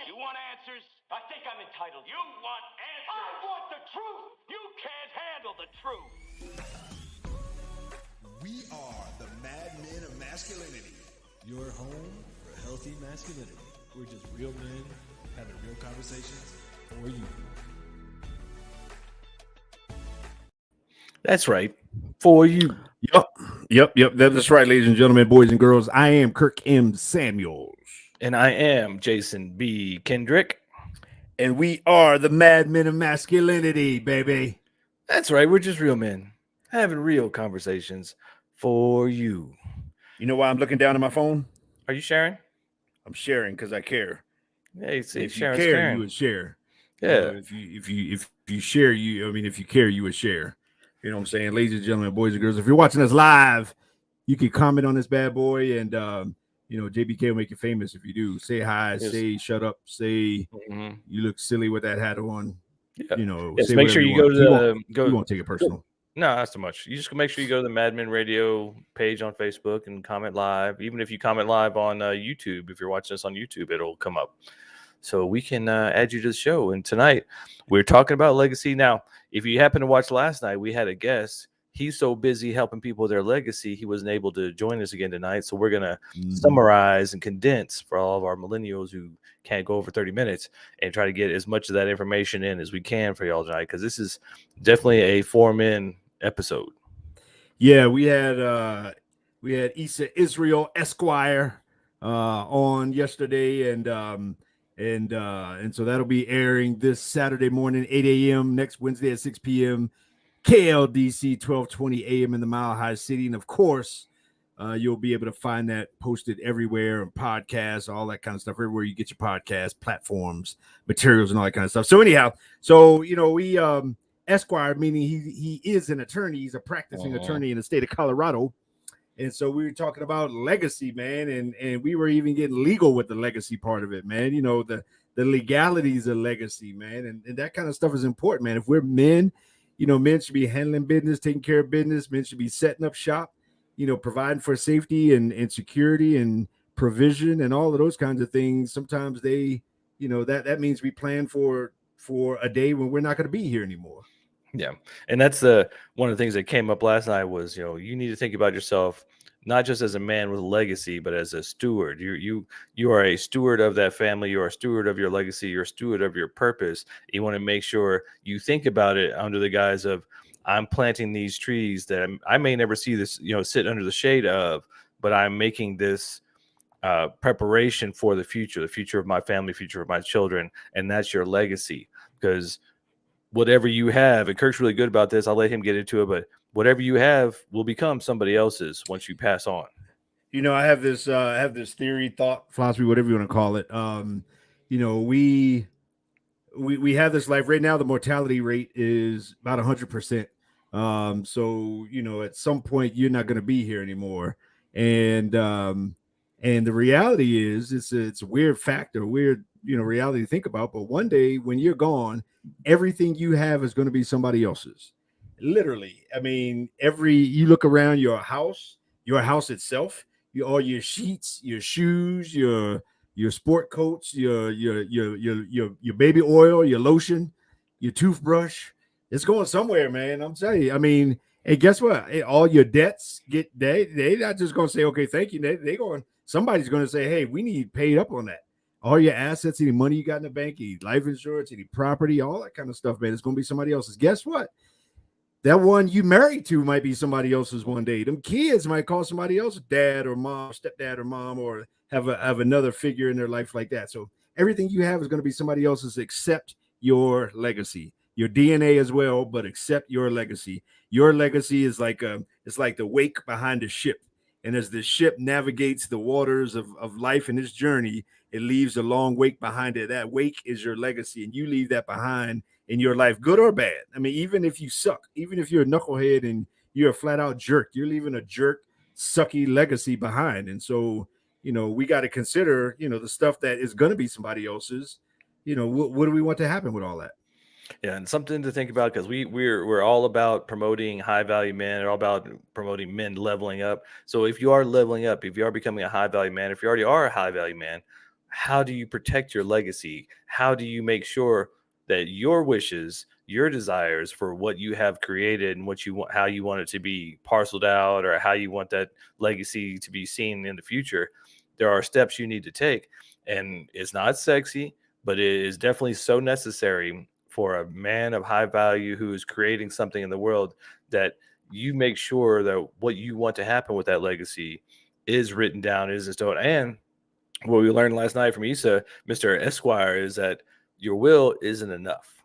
You want answers? I think I'm entitled. You want answers? I want the truth. You can't handle the truth. We are the Mad Men of Masculinity. Your home for healthy masculinity. We're just real men having real conversations for you. That's right. For you. Yep. That's right, ladies and gentlemen, boys and girls. I am Kirk M. Samuels. And I am Jason B. Kendrick. And we are the Mad Men of Masculinity, baby. That's right. We're just real men having real conversations for you. You know why I'm looking down at my phone? Are you sharing? I'm sharing because I care. Hey, see, if you care, you would share. Yeah. If you share, if you care, you would share. You know what I'm saying? Ladies and gentlemen, boys and girls, if you're watching us live, you can comment on this bad boy, and JBK will make you famous if you do. Say hi, say shut up, say you look silly with that hat on. Yeah. Say make sure you go to you won't take it personal. No, not so much. You just make sure you go to the Mad Men Radio page on Facebook and comment live. Even if you comment live on YouTube, if you're watching us on YouTube, it'll come up. So we can add you to the show. And tonight we're talking about legacy. Now, if you happen to watch last night, we had a guest. He's so busy helping people with their legacy, he wasn't able to join us again tonight. So we're going to summarize and condense for all of our millennials who can't go over 30 minutes and try to get as much of that information in as we can for y'all tonight, because this is definitely a 4-men episode. Yeah, we had Issa Israel Esq on yesterday, and so that'll be airing this Saturday morning, 8 a.m. next Wednesday at 6 p.m. KLDC 1220 a.m. in the Mile High City. And of course, you'll be able to find that posted everywhere, podcasts, all that kind of stuff, everywhere you get your podcast platforms, materials, and all that kind of stuff. So anyhow, we Esquire, meaning he is an attorney. He's a practicing attorney in the state of Colorado. And so we were talking about legacy, man, and we were even getting legal with the legacy part of it, man. The legalities of legacy, man, and that kind of stuff is important, man. If we're men, men should be handling business, taking care of business. Men should be setting up shop, providing for safety and security and provision and all of those kinds of things. Sometimes they, that means we plan for a day when we're not going to be here anymore. Yeah. And that's one of the things that came up last night was, you need to think about yourself, not just as a man with a legacy, but as a steward. You are a steward of that family. You're a steward of your legacy. You're a steward of your purpose. You want to make sure you think about it under the guise of, I'm planting these trees that I may never see this, sit under the shade of, but I'm making this preparation for the future of my family, future of my children. And that's your legacy, because whatever you have, and Kirk's really good about this, I'll let him get into it, but whatever you have will become somebody else's once you pass on. I have this theory, thought, philosophy, whatever you want to call it. We have this life right now. The mortality rate is about 100%. So at some point you're not going to be here anymore. And the reality is it's a weird factor, weird reality to think about. But one day when you're gone, everything you have is going to be somebody else's. Literally. I mean, you look around your house itself, all your sheets, your shoes, your sport coats, your baby oil, your lotion, your toothbrush, it's going somewhere, man. I'm telling you. I mean, and guess what? All your debts they not just going to say, okay, thank you. Somebody's going to say, hey, we need paid up on that. All your assets, any money you got in the bank, any life insurance, any property, all that kind of stuff, man, it's going to be somebody else's. Guess what? That one you married to might be somebody else's one day. Them kids might call somebody else dad or mom, stepdad or mom, or have another figure in their life like that. So everything you have is going to be somebody else's except your legacy, your DNA as well, but except your legacy. Your legacy is it's like the wake behind the ship. And as the ship navigates the waters of life in this journey, it leaves a long wake behind it. That wake is your legacy, and you leave that behind in your life, good or bad. I mean, even if you suck, even if you're a knucklehead and you're a flat out jerk, you're leaving a jerk, sucky legacy behind. And so, we got to consider, the stuff that is going to be somebody else's. What do we want to happen with all that? Yeah, and something to think about because we're all about promoting high value men, and all about promoting men leveling up. So if you are leveling up, if you are becoming a high value man, if you already are a high value man, how do you protect your legacy? How do you make sure that your wishes, your desires for what you have created and what you want, how you want it to be parceled out, or how you want that legacy to be seen in the future? There are steps you need to take, and it's not sexy, but it is definitely so necessary for a man of high value who is creating something in the world, that you make sure that what you want to happen with that legacy is written down, is in stone. And what we learned last night from Issa, Mr. Esquire, is that your will isn't enough.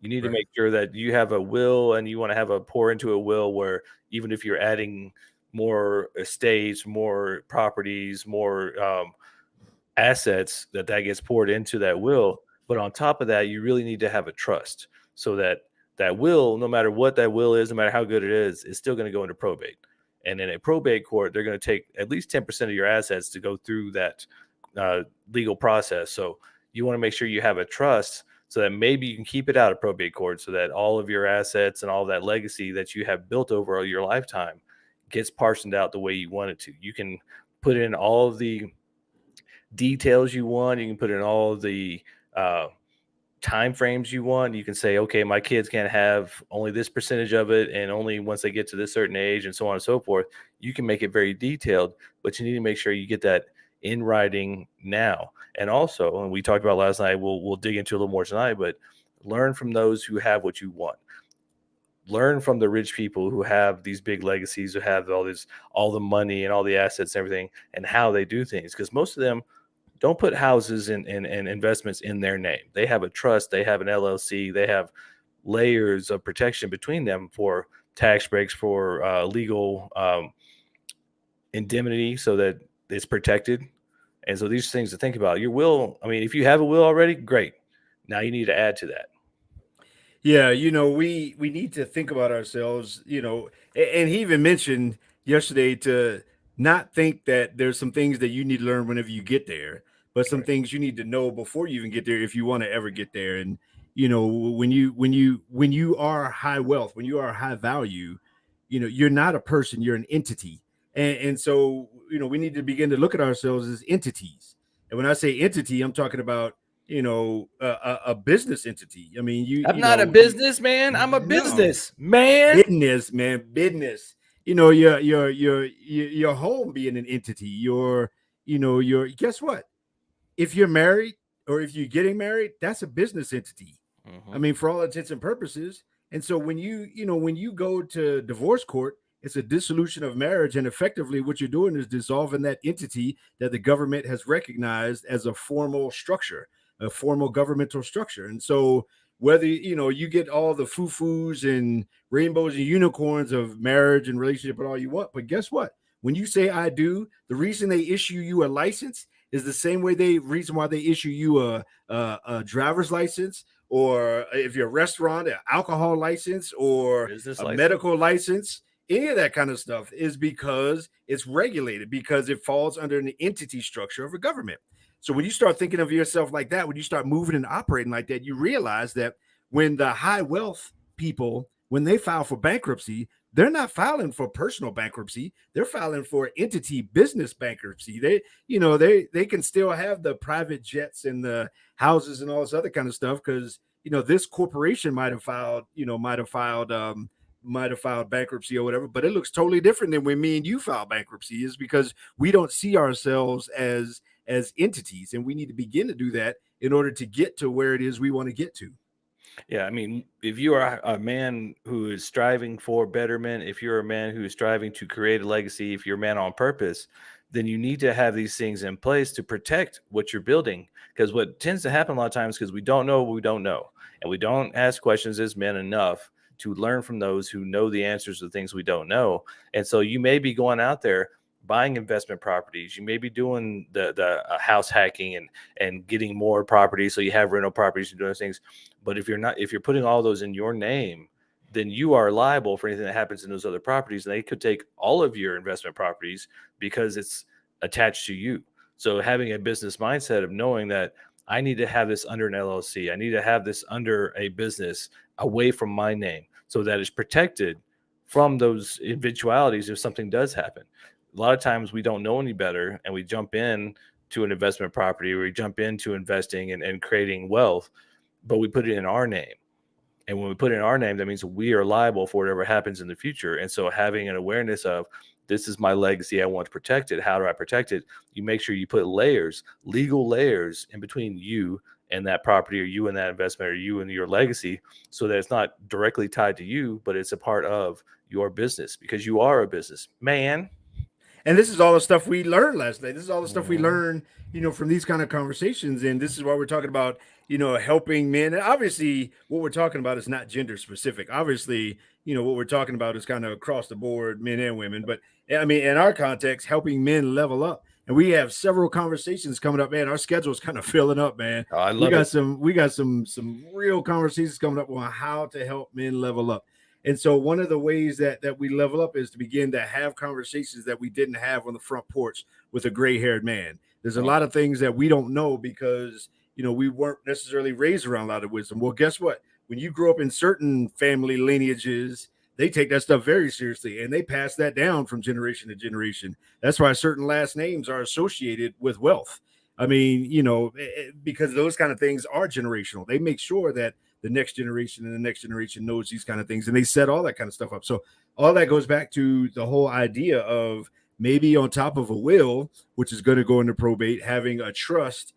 You need to Right. make sure that you have a will, and you want to have a pour into a will where even if you're adding more estates, more properties, more assets, that gets poured into that will. But on top of that, you really need to have a trust, so that that will, no matter what that will is, no matter how good it is still going to go into probate. And in a probate court, they're going to take at least 10% of your assets to go through that legal process. So you want to make sure you have a trust, so that maybe you can keep it out of probate court, so that all of your assets and all of that legacy that you have built over your lifetime gets parceled out the way you want it to. You can put in all of the details you want. You can put in all the uh, time frames you want. You can say, okay, my kids can't have only this percentage of it, and only once they get to this certain age, and so on and so forth. You can make it very detailed, but you need to make sure you get that in writing now. And also, and we talked about last night, we'll dig into a little more tonight, but learn from those who have what you want. Learn from the rich people who have these big legacies, who have all the money and all the assets and everything, and how they do things, because most of them don't put houses and investments in their name. They have a trust, they have an LLC, they have layers of protection between them for tax breaks, for legal indemnity, so that it's protected. And so these things to think about. Your will, I mean, if you have a will already, great. Now you need to add to that. Yeah, we need to think about ourselves, and he even mentioned yesterday to not think that there's some things that you need to learn whenever you get there, but some Right. things you need to know before you even get there if you want to ever get there. And when you are high wealth, when you are high value, you're not a person, you're an entity. And so, we need to begin to look at ourselves as entities. And when I say entity, I'm talking about a business entity. I mean, I'm not a businessman. I'm a no business man. business, man, business. Your home being an entity. Your guess what? If you're married or if you're getting married, that's a business entity. I Mhm. mean, for all intents and purposes. And so when you go to divorce court, it's a dissolution of marriage, and effectively what you're doing is dissolving that entity that the government has recognized as a formal structure, a formal governmental structure. And so whether you get all the foo-foos and rainbows and unicorns of marriage and relationship and all you want, but guess what? When you say I do, the reason they issue you a license is the same way reason why they issue you a driver's license, or if you're a restaurant, an alcohol license, or Business a license. medical license. Any of that kind of stuff is because it's regulated, because it falls under an entity structure of a government. So when you start thinking of yourself like that, when you start moving and operating like that, you realize that when the high wealth people, when they file for bankruptcy, they're not filing for personal bankruptcy. They're filing for entity business bankruptcy. They can still have the private jets and the houses and all this other kind of stuff, because this corporation might have filed bankruptcy or whatever, but it looks totally different than when me and you file bankruptcy. Is because we don't see ourselves as entities, and we need to begin to do that in order to get to where it is we want to get to. Yeah, I mean, if you are a man who is striving for betterment, if you're a man who is striving to create a legacy, if you're a man on purpose, then you need to have these things in place to protect what you're building. Because what tends to happen a lot of times, because we don't know what we don't know, and we don't ask questions as men enough to learn from those who know the answers to the things we don't know. And so you may be going out there buying investment properties. You may be doing the house hacking and getting more properties, so you have rental properties and doing those things. But if you're putting all those in your name, then you are liable for anything that happens in those other properties. And they could take all of your investment properties because it's attached to you. So having a business mindset of knowing that I need to have this under an LLC. I need to have this under a business away from my name so that it's protected from those eventualities if something does happen. A lot of times we don't know any better and we jump in to an investment property, or we jump into investing and creating wealth, but we put it in our name. And when we put in our name, that means we are liable for whatever happens in the future. And so having an awareness of, this is my legacy, I want to protect it. How do I protect it? You make sure you put layers, legal layers in between you and that property, or you and that investment, or you and your legacy, so that it's not directly tied to you, but it's a part of your business, because you are a business man. And this is all the stuff we learned last night. This is all the stuff we Mhm. learned, from these kind of conversations. And this is why we're talking about, helping men. And obviously, what we're talking about is not gender specific. Obviously, what we're talking about is kind of across the board, men and women. But I mean, in our context, helping men level up. And we have several conversations coming up, man. Our schedule is kind of filling up, man. Oh, I We love got it. some real conversations coming up on how to help men level up. And so one of the ways that we level up is to begin to have conversations that we didn't have on the front porch with a gray-haired man. There's a lot of things that we don't know because we weren't necessarily raised around a lot of wisdom. Well, guess what? When you grow up in certain family lineages, they take that stuff very seriously and they pass that down from generation to generation. That's why certain last names are associated with wealth. I mean, because those kind of things are generational. They make sure that the next generation and the next generation knows these kind of things, and they set all that kind of stuff up. So all that goes back to the whole idea of maybe on top of a will, which is going to go into probate, having a trust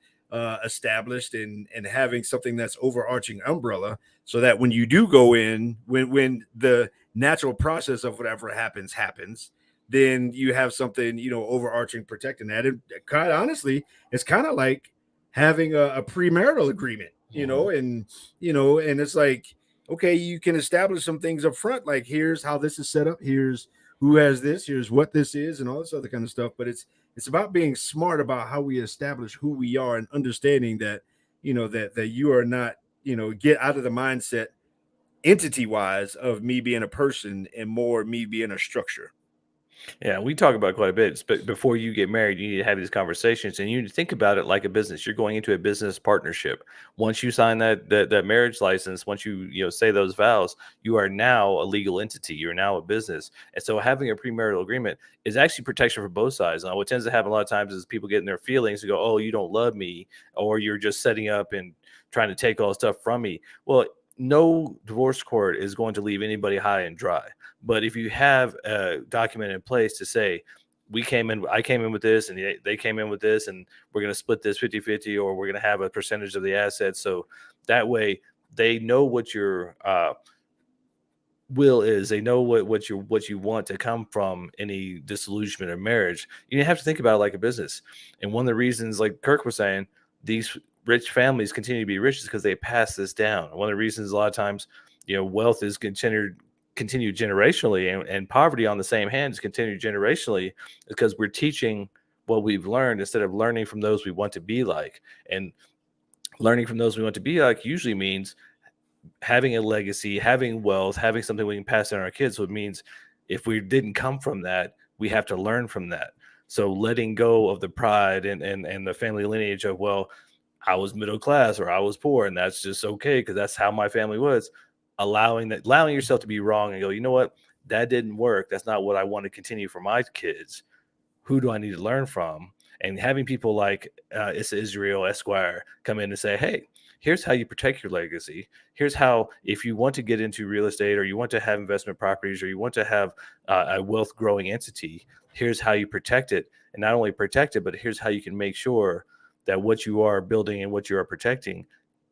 established and having something that's overarching umbrella, so that when you do go in, when the natural process of whatever happens, then you have something overarching protecting that. And quite honestly, it's kind of like having a premarital agreement, and and it's like, okay, you can establish some things up front, like here's how this is set up, here's who has this, here's what this is, and all this other kind of stuff. But it's about being smart about how we establish who we are and understanding that that you are not, get out of the mindset entity wise of me being a person and more me being a structure. Yeah, we talk about it quite a bit. But before you get married, you need to have these conversations, and you need to think about it like a business. You're going into a business partnership. Once you sign that marriage license, once you say those vows, you are now a legal entity. You're now a business, and so having a premarital agreement is actually protection for both sides. Now, what tends to happen a lot of times is people get in their feelings and go, "Oh, you don't love me," or "You're just setting up and trying to take all the stuff from me." Well, no divorce court is going to leave anybody high and dry. But if you have a document in place to say, I came in with this and they came in with this, and we're going to split this 50-50, or we're going to have a percentage of the assets. So that way they know what your will is. They know what you want to come from any disillusionment or marriage. You have to think about it like a business. And one of the reasons, like Kirk was saying, these rich families continue to be rich is because they pass this down. One of the reasons a lot of times, wealth is continued generationally, and poverty on the same hand is continued generationally, because we're teaching what we've learned instead of learning from those we want to be like. And learning from those we want to be like usually means having a legacy, having wealth, having something we can pass on our kids. So it means if we didn't come from that, we have to learn from that. So letting go of the pride and the family lineage of, well, I was middle class or I was poor, and that's just okay because that's how my family was. Allowing yourself to be wrong and go, you know what, that didn't work. That's not what I want to continue for my kids. Who do I need to learn from? And having people like Issa Israel Esq come in and say, hey, here's how you protect your legacy. Here's how, if you want to get into real estate, or you want to have investment properties, or you want to have a wealth growing entity, here's how you protect it. And not only protect it, but here's how you can make sure that what you are building and what you are protecting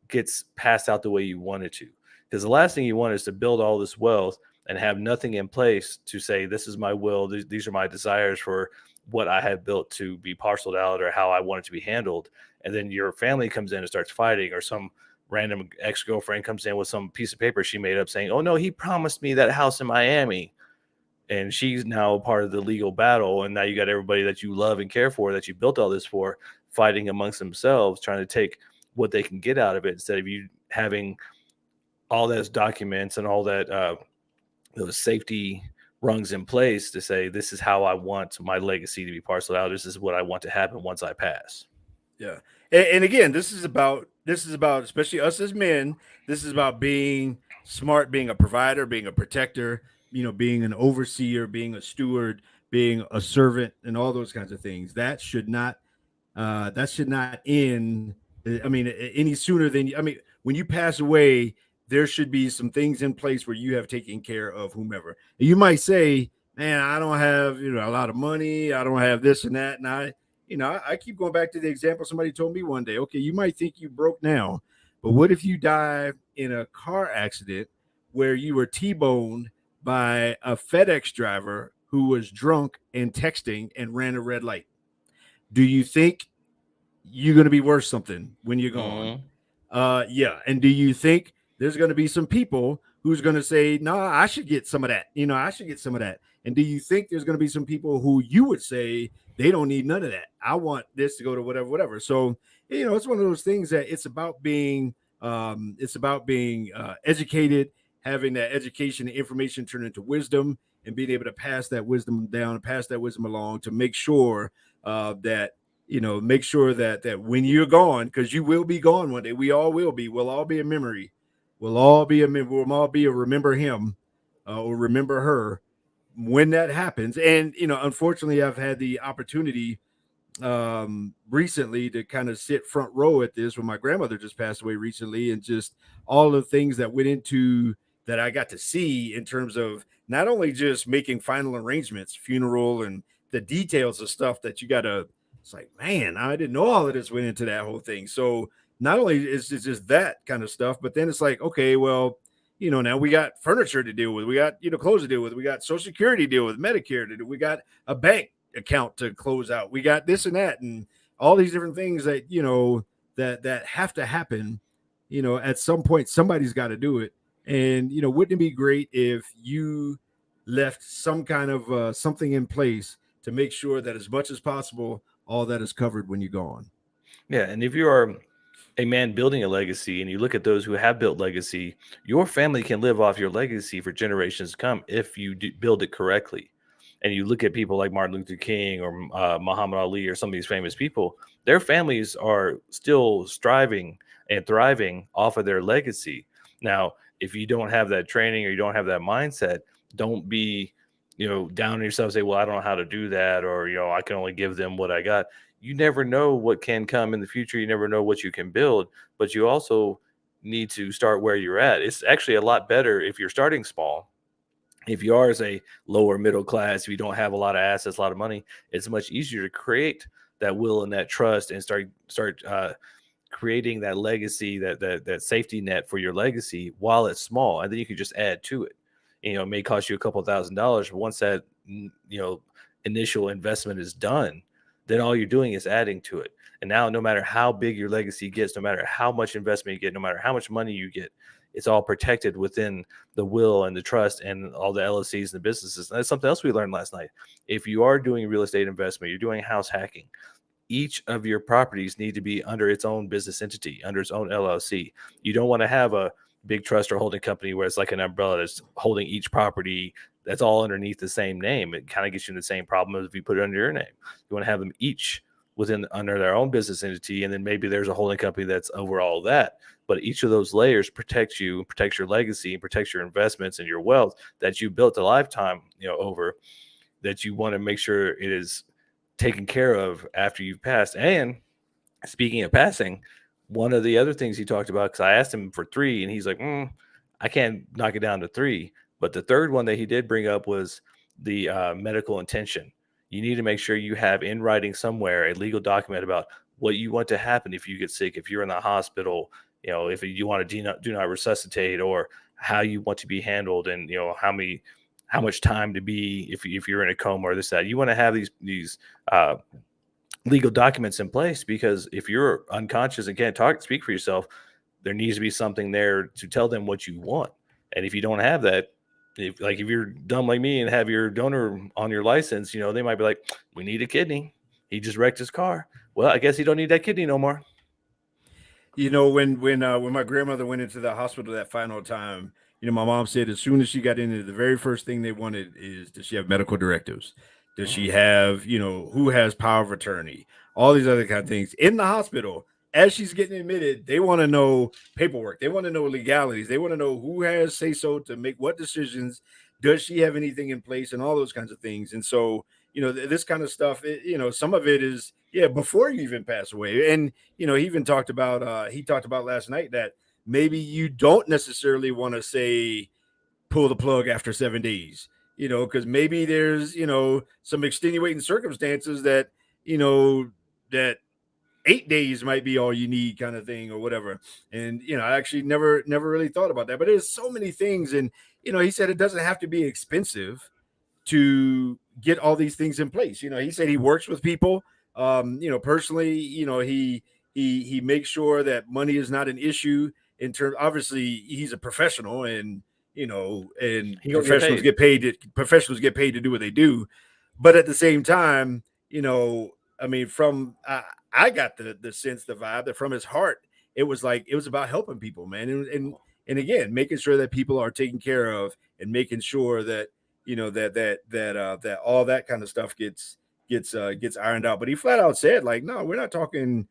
gets passed out the way you want it to. Because the last thing you want is to build all this wealth and have nothing in place to say, this is my will, these are my desires for what I have built to be parceled out, or how I want it to be handled. And then your family comes in and starts fighting, or some random ex-girlfriend comes in with some piece of paper she made up saying, oh no, he promised me that house in Miami. And she's now a part of the legal battle. And now you got everybody that you love and care for, that you built all this for, fighting amongst themselves, trying to take what they can get out of it, instead of you having all those documents and all that those safety rungs in place to say, this is how I want my legacy to be parceled out. This is what I want to happen once I pass. Yeah. And again, this is about especially us as men, this is about being smart, being a provider, being a protector, being an overseer, being a steward, being a servant, and all those kinds of things. That should not end. I mean, any sooner than I mean, when you pass away, there should be some things in place where you have taken care of whomever. You might say, "Man, I don't have a lot of money. I don't have this and that." And I keep going back to the example somebody told me one day. Okay, you might think you broke now, but what if you die in a car accident where you were T-boned by a FedEx driver who was drunk and texting and ran a red light? Do you think you're going to be worth something when you're gone? Mhm. Yeah. And do you think there's going to be some people who's going to say, "No, I should get some of that. I should get some of that." And do you think there's going to be some people who you would say they don't need none of that? I want this to go to whatever, whatever. So, it's one of those things that it's about being educated, having that education and information turn into wisdom, and being able to pass that wisdom down, pass that wisdom along to make sure that when you're gone, because you will be gone one day, we all will be. We'll all be a memory. We'll all be a remember him or remember her when that happens. And unfortunately, I've had the opportunity recently to kind of sit front row at this when my grandmother just passed away recently, and just all the things that went into that I got to see in terms of not only just making final arrangements, funeral, and the details of stuff that you got to. It's like, man, I didn't know all of this went into that whole thing. So not only is it just that kind of stuff, but then it's like, okay, well, now we got furniture to deal with, we got clothes to deal with, we got Social Security to deal with, Medicare to do, we got a bank account to close out, we got this and that, and all these different things that that have to happen. At some point somebody's got to do it. And wouldn't it be great if you left some kind of something in place to make sure that as much as possible all that is covered when you're gone? Yeah, and if you are a man building a legacy and you look at those who have built legacy, your family can live off your legacy for generations to come if you build it correctly. And you look at people like Martin Luther King or Muhammad Ali or some of these famous people, their families are still striving and thriving off of their legacy. Now, if you don't have that training or you don't have that mindset, don't be, down on yourself, say, well, I don't know how to do that, or, I can only give them what I got. You never know what can come in the future. You never know what you can build, but you also need to start where you're at. It's actually a lot better if you're starting small. If you are as a lower middle class, if you don't have a lot of assets, a lot of money, it's much easier to create that will and that trust and start creating that legacy, that safety net for your legacy while it's small, and then you can just add to it. It may cost you a couple $1,000s, but once that initial investment is done, then all you're doing is adding to it. And now, no matter how big your legacy gets, no matter how much investment you get, no matter how much money you get, it's all protected within the will and the trust and all the LLCs and the businesses. And that's something else we learned last night. If you are doing real estate investment, you're doing house hacking, each of your properties need to be under its own business entity, under its own LLC. You don't want to have a big trust or holding company where it's like an umbrella that's holding each property that's all underneath the same name. It kind of gets you in the same problem as if you put it under your name. You want to have them each within under their own business entity, and then maybe there's a holding company that's over all that. But each of those layers protects you, protects your legacy, and protects your investments and your wealth that you built a lifetime, over, that you want to make sure it is taken care of after you've passed. And speaking of passing, one of the other things he talked about, because I asked him for 3, and he's like, I can't knock it down to 3. But the third one that he did bring up was the medical intention. You need to make sure you have in writing somewhere a legal document about what you want to happen if you get sick, if you're in the hospital, if you want to do not resuscitate, or how you want to be handled, and how much time to be if you're in a coma or this that. You want to have these legal documents in place, because if you're unconscious and can't speak for yourself, there needs to be something there to tell them what you want. And if you don't have that, if you're dumb like me and have your donor on your license, they might be like, we need a kidney. He just wrecked his car. Well, I guess he don't need that kidney no more. When my grandmother went into the hospital that final time, my mom said as soon as she got in there, the very first thing they wanted is, does she have medical directives? Does she have, who has power of attorney? all these other kind of things in the hospital. As she's getting admitted, they want to know paperwork. They want to know legalities. They want to know who has say so to make what decisions. Does she have anything in place and all those kinds of things? And so, this kind of stuff, some of it is, yeah, before you even pass away. And, he even talked about, he talked about last night that maybe you don't necessarily want to say, pull the plug after 7 days, because maybe there's, some extenuating circumstances that, that 8 days might be all you need kind of thing or whatever. And, I actually never really thought about that, but there's so many things. And, he said it doesn't have to be expensive to get all these things in place. He said he works with people, personally, he makes sure that money is not an issue in terms, obviously he's a professional and, and professionals get paid to do what they do. But at the same time, I mean, I got the sense, the vibe that from his heart, it was about helping people, man. And again, making sure that people are taken care of and making sure that, that all that kind of stuff gets ironed out. But he flat out said, like, no, we're not talking,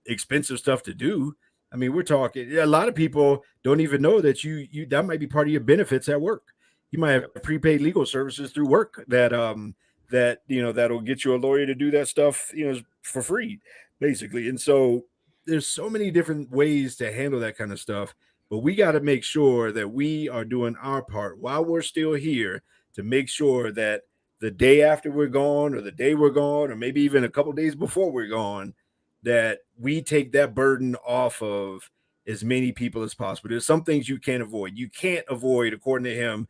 expensive stuff to do. I mean, we're talking, a lot of people don't even know that you that might be part of your benefits at work. You might have prepaid legal services through work that'll get you a lawyer to do that stuff, for free, basically. And so there's so many different ways to handle that kind of stuff, but we got to make sure that we are doing our part while we're still here to make sure that the day after we're gone or the day we're gone, or maybe even a couple days before we're gone, that we take that burden off of as many people as possible. There's some things you can't avoid. You can't avoid, according to him,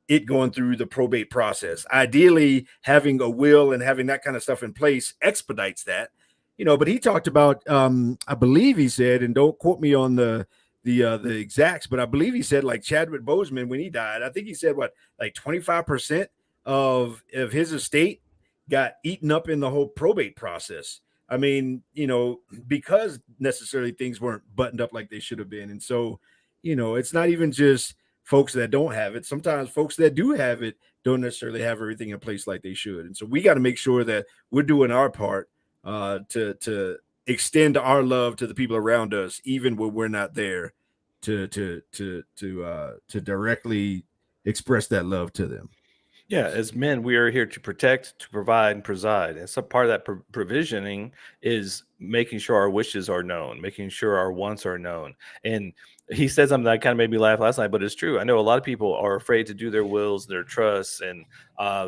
it going through the probate process. Ideally, having a will and having that kind of stuff in place expedites that, but he talked about, I believe he said, and don't quote me on the exacts, but I believe he said, like, Chadwick Boseman, when he died, I think he said what, like 25% of his estate got eaten up in the whole probate process. I mean, because necessarily things weren't buttoned up like they should have been. And so, it's not even just folks that don't have it. Sometimes folks that do have it don't necessarily have everything in place like they should. And so we got to make sure that we're doing our part to extend our love to the people around us, even when we're not there to directly express that love to them. Yeah, as men, we are here to protect, to provide, and preside. And some part of that provisioning is making sure our wishes are known, making sure our wants are known. And he said something that kind of made me laugh last night, but it's true. I know a lot of people are afraid to do their wills, their trusts, and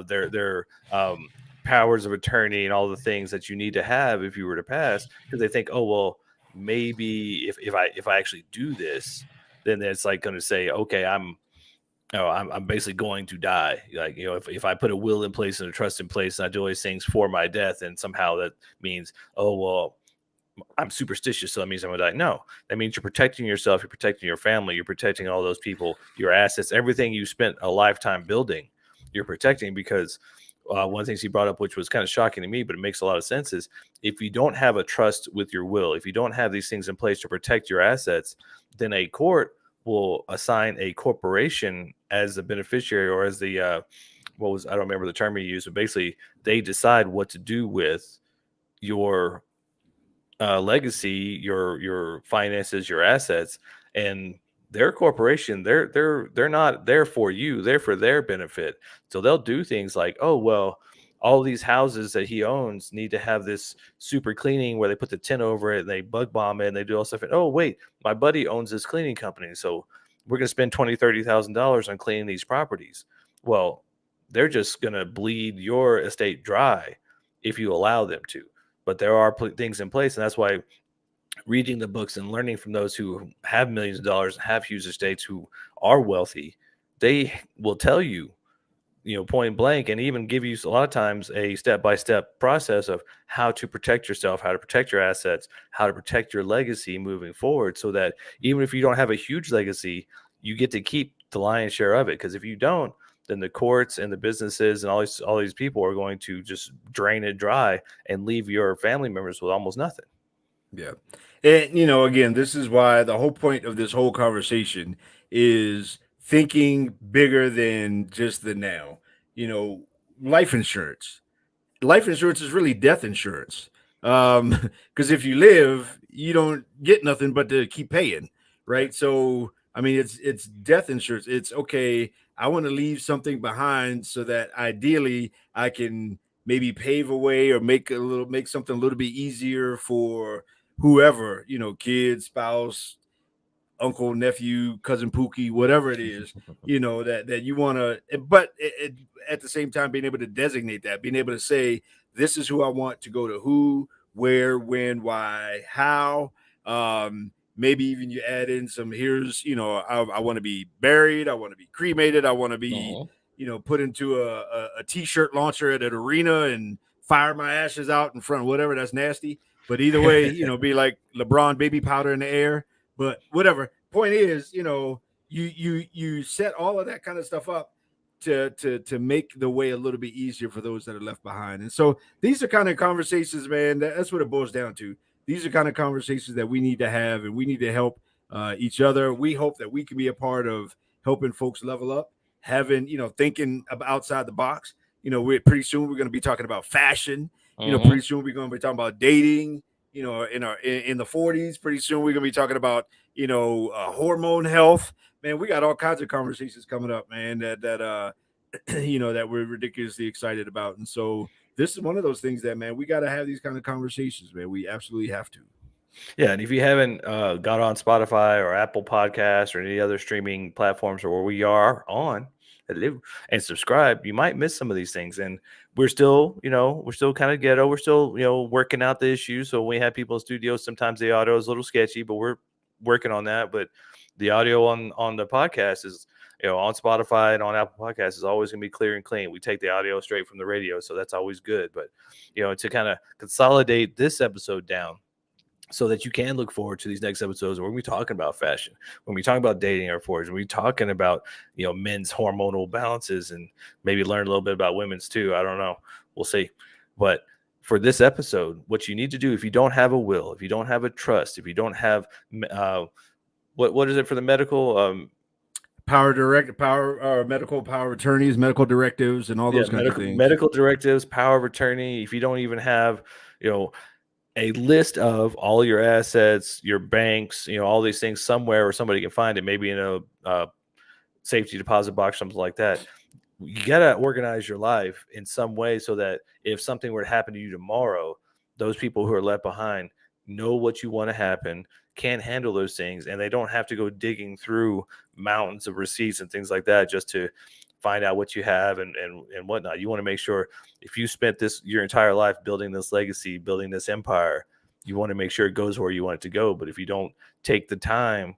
their powers of attorney, and all the things that you need to have if you were to pass, because they think, oh well, maybe if I actually do this, then it's like going to say, okay, I'm basically going to die. Like, if I put a will in place and a trust in place and I do all these things for my death, and somehow that means, oh, well, I'm superstitious, so that means I'm gonna die. No, that means you're protecting yourself, you're protecting your family, you're protecting all those people, your assets, everything you spent a lifetime building, you're protecting. Because one of the things he brought up, which was kind of shocking to me, but it makes a lot of sense, is if you don't have a trust with your will, if you don't have these things in place to protect your assets, then a court will assign a corporation as the beneficiary, or as the I don't remember the term he used, but basically they decide what to do with your legacy, your finances, your assets. And their corporation, they're not there for you, they're for their benefit. So they'll do things like, oh well, all these houses that he owns need to have this super cleaning where they put the tin over it and they bug bomb it and they do all stuff. And oh wait, my buddy owns this cleaning company, so we're going to spend $20,000-$30,000 on cleaning these properties. Well, they're just going to bleed your estate dry if you allow them to. But there are things in place, and that's why reading the books and learning from those who have millions of dollars and have huge estates, who are wealthy, they will tell you, point blank, and even give you a lot of times a step-by-step process of how to protect yourself, how to protect your assets, how to protect your legacy moving forward, so that even if you don't have a huge legacy, you get to keep the lion's share of it. Because if you don't, then the courts and the businesses and all these people are going to just drain it dry and leave your family members with almost nothing. Yeah. And, again, this is why the whole point of this whole conversation is thinking bigger than just the now. Life insurance. Life insurance is really death insurance. Because if you live, you don't get nothing but to keep paying, right? So I mean, it's death insurance. It's okay. I want to leave something behind so that ideally I can maybe pave a way or make something a little bit easier for whoever, kid, spouse, uncle, nephew, cousin Pookie, whatever it is, that you want to, but at the same time, being able to designate that, being able to say, this is who I want to go to who, where, when, why, how. Maybe even you add in some, I want to be buried. I want to be cremated. I want to be, put into a t-shirt launcher at an arena and fire my ashes out in front, whatever. That's nasty. But either way, be like LeBron baby powder in the air. But whatever. Point is, you set all of that kind of stuff up to make the way a little bit easier for those that are left behind. And so these are kind of conversations, man. That's what it boils down to. These are kind of conversations that we need to have, and we need to help each other. We hope that we can be a part of helping folks level up, having thinking outside the box. We're pretty soon we're going to be talking about fashion. Pretty soon we're going to be talking about dating. In the 40s, pretty soon we're gonna be talking about hormone health. Man, we got all kinds of conversations coming up, man. That we're ridiculously excited about. And so this is one of those things that, man, we got to have these kind of conversations, man. We absolutely have to. Yeah, and if you haven't got on Spotify or Apple Podcasts or any other streaming platforms or where we are on, and subscribe, you might miss some of these things. And we're still kind of ghetto. We're still, working out the issues. So when we have people in studios, sometimes the audio is a little sketchy, but we're working on that. But the audio on the podcast is, on Spotify and on Apple Podcasts is always going to be clear and clean. We take the audio straight from the radio, so that's always good. But, to kind of consolidate this episode down, so that you can look forward to these next episodes where we're talking about fashion, when we're talking about dating our forwards, when we're talking about, men's hormonal balances, and maybe learn a little bit about women's too. I don't know. We'll see. But for this episode, what you need to do, if you don't have a will, if you don't have a trust, if you don't have, what is it for the medical? Medical power of attorneys, medical directives, and all those kinds of things. Medical directives, power of attorney. If you don't even have, a list of all your assets, your banks, all these things somewhere where somebody can find it, maybe in a safety deposit box, something like that. You got to organize your life in some way so that if something were to happen to you tomorrow, those people who are left behind know what you want to happen, can handle those things, and they don't have to go digging through mountains of receipts and things like that just to find out what you have and whatnot. You want to make sure if you spent your entire life building this legacy, building this empire, you want to make sure it goes where you want it to go. But if you don't take the time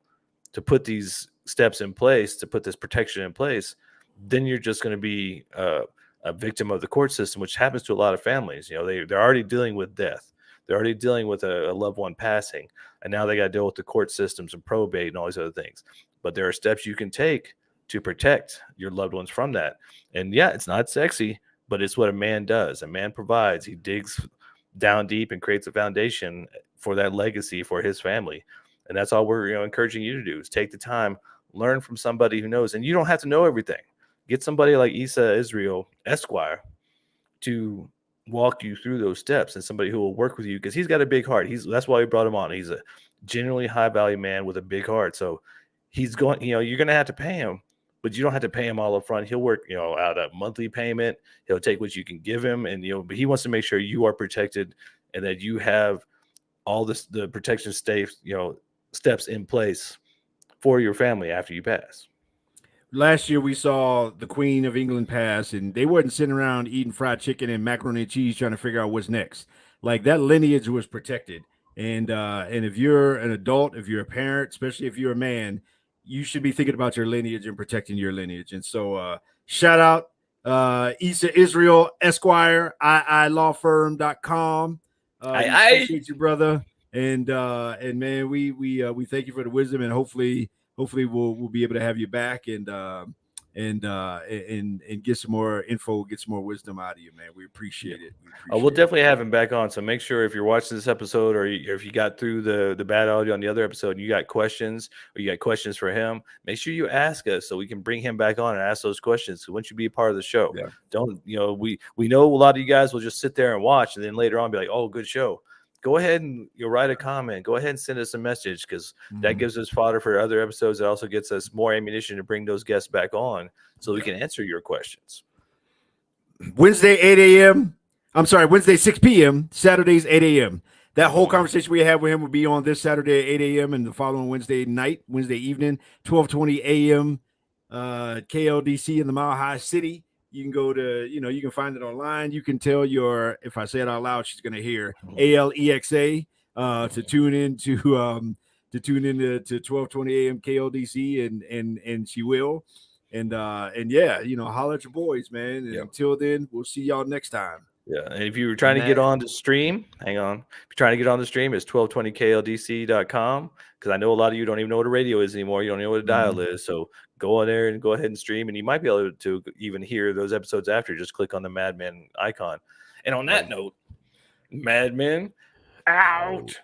to put these steps in place, to put this protection in place, then you're just going to be a victim of the court system, which happens to a lot of families. They're already dealing with death. They're already dealing with a loved one passing, and now they got to deal with the court systems and probate and all these other things. But there are steps you can take to protect your loved ones from that. And yeah, it's not sexy, but it's what a man does. A man provides. He digs down deep and creates a foundation for that legacy for his family. And that's all we're encouraging you to do, is take the time, learn from somebody who knows. And you don't have to know everything. Get somebody like Issa Israel Esq to walk you through those steps, and somebody who will work with you, because he's got a big heart. That's why we brought him on. He's a genuinely high value man with a big heart. So he's going, you're going to have to pay him, but you don't have to pay him all up front. He'll work, out a monthly payment. He'll take what you can give him. And, but he wants to make sure you are protected and that you have all the protection steps in place for your family after you pass. Last year we saw the Queen of England pass, and they wasn't sitting around eating fried chicken and macaroni and cheese trying to figure out what's next. Like, that lineage was protected. And if you're an adult, if you're a parent, especially if you're a man, you should be thinking about your lineage and protecting your lineage. And so shout out Issa Israel Esq, iilawfirm.com. Appreciate you, brother. And man, we thank you for the wisdom, and hopefully we'll be able to have you back and get some more info, get some more wisdom out of you, man. We appreciate it. We'll definitely have him back on. So make sure if you're watching this episode, or if you got through the bad audio on the other episode and you got questions, or you got questions for him, make sure you ask us so we can bring him back on and ask those questions. So once you be a part of the show, Don't, we know a lot of you guys will just sit there and watch, and then later on be like, oh, good show. go ahead and you'll write a comment. Go ahead and send us a message, because that Mhm. gives us fodder for other episodes. It also gets us more ammunition to bring those guests back on so we can answer your questions. Wednesday, 8 a.m. I'm sorry, Wednesday, 6 p.m. Saturdays, 8 a.m. That whole conversation we had with him will be on this Saturday at 8 a.m. and the following Wednesday night, Wednesday evening, 12:20 a.m. KLDC in the Mile High City. You can go to, you can find it online. You can tell if I say it out loud, she's going to hear ALEXA to tune in to 12:20 a.m. KLDC, and she will. And yeah, holler at your boys, man. And until then, we'll see y'all next time. Yeah, and if you were trying to get on the stream, hang on. If you're trying to get on the stream, it's 1220kldc.com, because I know a lot of you don't even know what a radio is anymore. You don't know what a dial is. So go on there and go ahead and stream, and you might be able to even hear those episodes after. Just click on the Mad Men icon. And on that note, Mad Men out.